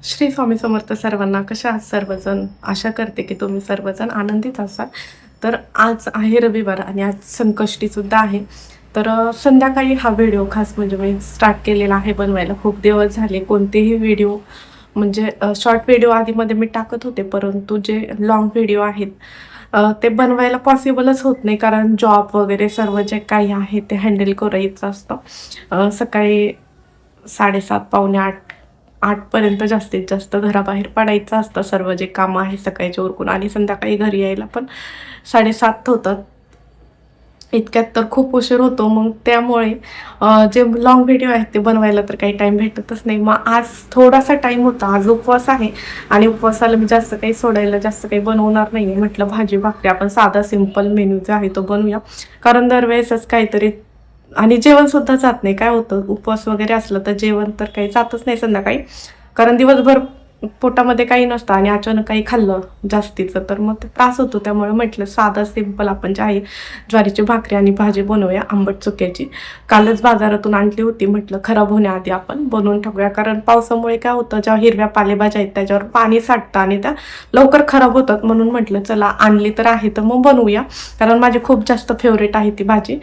श्री स्वामी समर्थ सर्वांना. कशा आहात सर्वजण? आशा करते की तुम्ही सर्वजण आनंदित असाल. तर आज आहे रविवार आणि आज संकष्टीसुद्धा आहे. तर संध्याकाळी हा व्हिडिओ खास म्हणजे मी स्टार्ट केलेला आहे बनवायला. खूप दिवस झाले कोणतेही व्हिडिओ म्हणजे शॉर्ट व्हिडिओ आधीमध्ये मी टाकत होते, परंतु जे लाँग व्हिडिओ आहेत ते बनवायला पॉसिबलच होत नाही, कारण जॉब वगैरे सर्व जे काही आहे ते हँडल करायचं असतं. सकाळी 7:30 पावणे 8पर्यंत जास्तीत जास्त घराबाहेर पडायचं असतं. सर्व जे कामं आहे सकाळचे उरकून आणि संध्याकाळी घरी यायला पण 7:30 होतात. इतक्यात तर खूप उशीर होतो. मग त्यामुळे जे लाँग व्हिडिओ आहेत ते बनवायला तर काही टाईम भेटतच नाही. मग आज थोडासा टाईम होता. आज उपवास आहे आणि उपवासाला मी जास्त काही सोडायला जास्त काही बनवणार नाही आहे. म्हटलं भाजी भाकरी आपण साधा सिंपल मेनू जो आहे तो बनवूया. कारण दरवेळेसच काहीतरी आणि जेवणसुद्धा जात नाही. काय होतं उपवास वगैरे असलं तर जेवण तर काही जातच नाही संध्याकाळी. कारण दिवसभर पोटामध्ये काही नसतं आणि अचानक काही खाल्लं जास्तीचं तर मग ते त्रास होतो. त्यामुळे म्हटलं साधं सिंपल आपण जे आहे ज्वारीची भाकरी आणि भाजी बनवूया आंबट चुक्याची. कालच बाजारातून आणली होती. म्हटलं खराब होण्याआधी आपण बनवून टाकूया, कारण पावसामुळे काय होतं ज्या हिरव्या पालेभाज्या आहेत त्याच्यावर पाणी साठतं आणि त्या लवकर खराब होतात. म्हणून म्हटलं चला आणली तर आहे तर मग बनवूया, कारण माझी खूप जास्त फेवरेट आहे ती भाजी.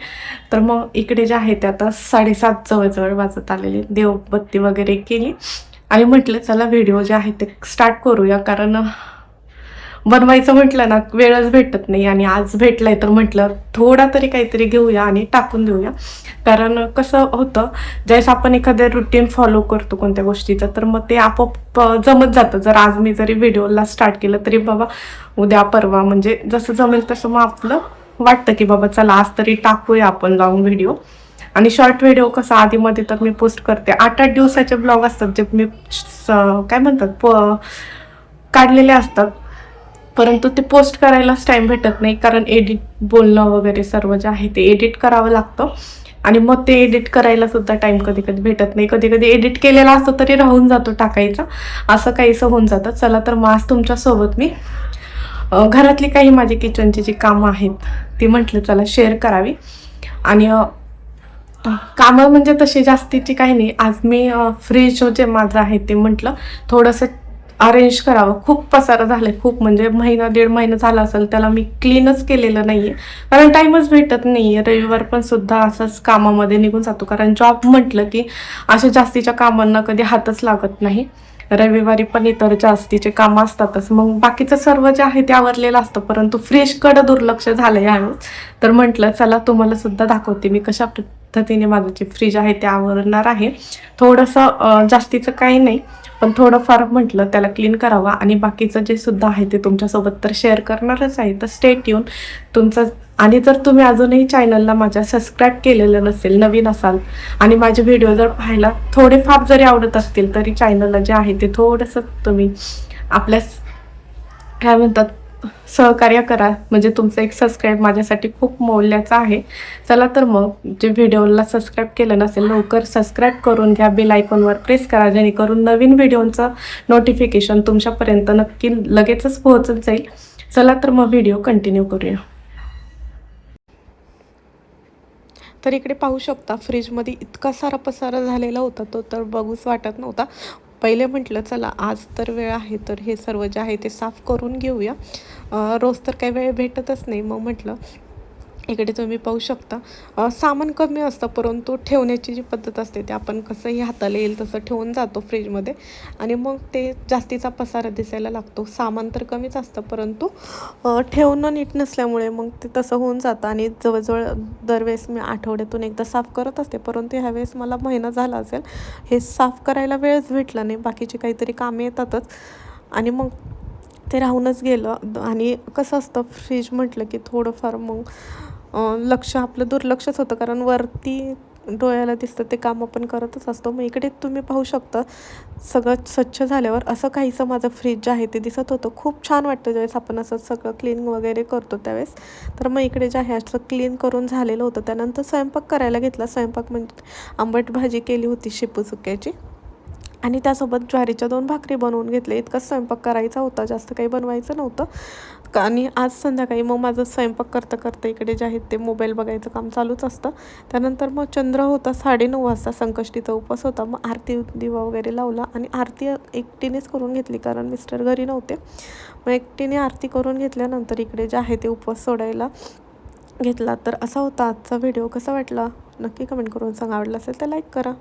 तर मग इकडे जे आहे ते आता 7:30 जवळजवळ वाजत आलेले. देवबत्ती वगैरे केली आणि म्हटलं चला व्हिडिओ जे आहे ते स्टार्ट करूया, कारण बनवायचं म्हटलं ना वेळच भेटत नाही आणि आज भेटलाय तर म्हटलं थोडा तरी काहीतरी घेऊया आणि टाकून देऊया. कारण कसं होतं ज्यावेळेस आपण एखादं रुटीन फॉलो करतो कोणत्या गोष्टीचं तर मग ते आपोआप जमत जातं. जर आज मी जरी व्हिडिओला स्टार्ट केलं तरी बाबा उद्या परवा म्हणजे जसं जमेल तसं मग आपलं वाटतं की बाबा चला आज तरी टाकूया आपण लावून व्हिडिओ. आणि शॉर्ट व्हिडिओ कसं आधीमध्ये तर मी पोस्ट करते. 8-8 दिवसाचे ब्लॉग असतात जे मी काय म्हणतात काढलेले असतात, परंतु ते पोस्ट करायलाच टाईम भेटत नाही, कारण एडिट बोलणं वगैरे सर्व जे आहे ते एडिट करावं लागतं आणि मग ते एडिट करायला सुद्धा टाईम कधी कधी भेटत नाही. कधी कधी एडिट केलेला असतो तरी राहून जातो टाकायचा, असं काहीसं होऊन जातं. चला तर मग आज तुमच्यासोबत मी घरातली काही माझी किचनची जी कामं आहेत ती म्हटलं चला शेअर करावी. आणि कामं म्हणजे तशी जास्तीची काही नाही. आज मी फ्रीज जे माझं आहे ते म्हटलं थोडंसं अरेंज करावं. खूप पसारा झाला आहे, खूप म्हणजे महिना 1.5 महिना झाला असेल त्याला मी क्लीनच केलेलं नाही आहे, कारण टाईमच भेटत नाही आहे. रविवार पण सुद्धा असंच कामामध्ये निघून जातो, कारण जॉब म्हटलं की अशा जास्तीच्या कामांना कधी हातच लागत नाही. रविवारी पण इतर जास्तीचे कामं असतातच, मग बाकीचं सर्व जे आहे ते आवरलेलं असतं, परंतु फ्रीजकडं दुर्लक्ष झालं यावेळेस. तर म्हटलं चला तुम्हाला सुद्धा दाखवते मी कशा पद्धतीने माझं जे फ्रीज आहे ते आवरणार आहे. थोडंसं जास्तीचं काही नाही, पण थोडंफार म्हटलं त्याला क्लीन करावं आणि बाकीचं जे सुद्धा आहे ते तुमच्यासोबत तर शेअर करणारच आहे. तर स्टे ट्यून तुमचं. आणि जर तुम्ही अजूनही चॅनलला माझ्या सबस्क्राईब केलेलं नसेल, नवीन असाल आणि माझे व्हिडिओ जर पाहायला थोडेफार जरी आवडत असतील तरी चॅनलला जे आहे ते थोडंसं तुम्ही आपल्या काय म्हणतात सहकार्य करा, म्हणजे तुमचं एक सबस्क्राईब माझ्यासाठी खूप मौल्याचं आहे. चला तर मग जे व्हिडिओला सबस्क्राईब केलं नसेल लवकर सबस्क्राईब करून घ्या, बेल आयकॉनवर प्रेस करा, जेणेकरून नवीन व्हिडिओचं नोटिफिकेशन तुमच्यापर्यंत नक्की लगेचच पोहोचत जाईल. चला तर मग व्हिडिओ कंटिन्यू करूया. तर इकडे पाहू शकता फ्रीजमध्ये इतका सारा पसारा झालेला होता, तो तर बघूच वाटत नव्हता. पहिले म्हटलं चला आज तर वेळ आहे तर हे सर्व जे आहे ते साफ करून घेऊया. रोज तर काही वेळ भेटतच नाही. मग म्हटलं इकडे तुम्ही पाहू शकता सामान कमी असतं, परंतु ठेवण्याची जी पद्धत असते ते आपण कसंही हाताला येईल तसं ठेवून जातो फ्रीजमध्ये आणि मग ते जास्तीचा पसारा दिसायला लागतो. सामान तर कमीच असतं, परंतु ठेवणं नीट नसल्यामुळे मग ते तसं होऊन जातं. आणि जवळजवळ दरवेळेस मी आठवड्यातून एकदा साफ करत असते, परंतु ह्यावेळेस मला महिना झाला असेल हे साफ करायला वेळच भेटला नाही. बाकीची काहीतरी कामे येतातच आणि मग ते राहूनच गेलं. आणि कसं असतं फ्रीज म्हटलं की थोडंफार मग लक्ष आपलं दुर्लक्षच होतं, कारण वरती डोळ्याला दिसतं ते काम आपण करतच असतो. मग इकडे तुम्ही पाहू शकता सगळं स्वच्छ झाल्यावर असं काहीसं माझं फ्रीज जे आहे ते दिसत होतं. खूप छान वाटतं ज्यावेळेस आपण असं सगळं क्लीन वगैरे करतो त्यावेळेस. तर मग इकडे जे आहे असं क्लीन करून झालेलं होतं. त्यानंतर स्वयंपाक करायला घेतला. स्वयंपाक म्हणजे आंबट भाजी केली होती शेपू चुक्याची आणि त्यासोबत ज्वारीच्या 2 भाकरी बनवून घेतले. इतकाच स्वयंपाक करायचा होता, जास्त काही बनवायचं नव्हतं. आणि आज संध्याकाळी मग माझं स्वयंपाक करता करता इकडे जे आहे ते मोबाईल बघायचं काम चालूच असतं. त्यानंतर मग चंद्र होता 9:30 वाजता, संकष्टीचा उपवास होता. मग आरती दिवा वगैरे लावला आणि आरती एकटीनेच करून घेतली कारण मिस्टर घरी नव्हते. मग एकटीने आरती करून घेतल्यानंतर इकडे जे आहे ते उपवास सोडायला घेतला. तर असा होता आजचा व्हिडिओ. कसा वाटला नक्की कमेंट करून सांगा. आवडला असेल तर लाईक करा.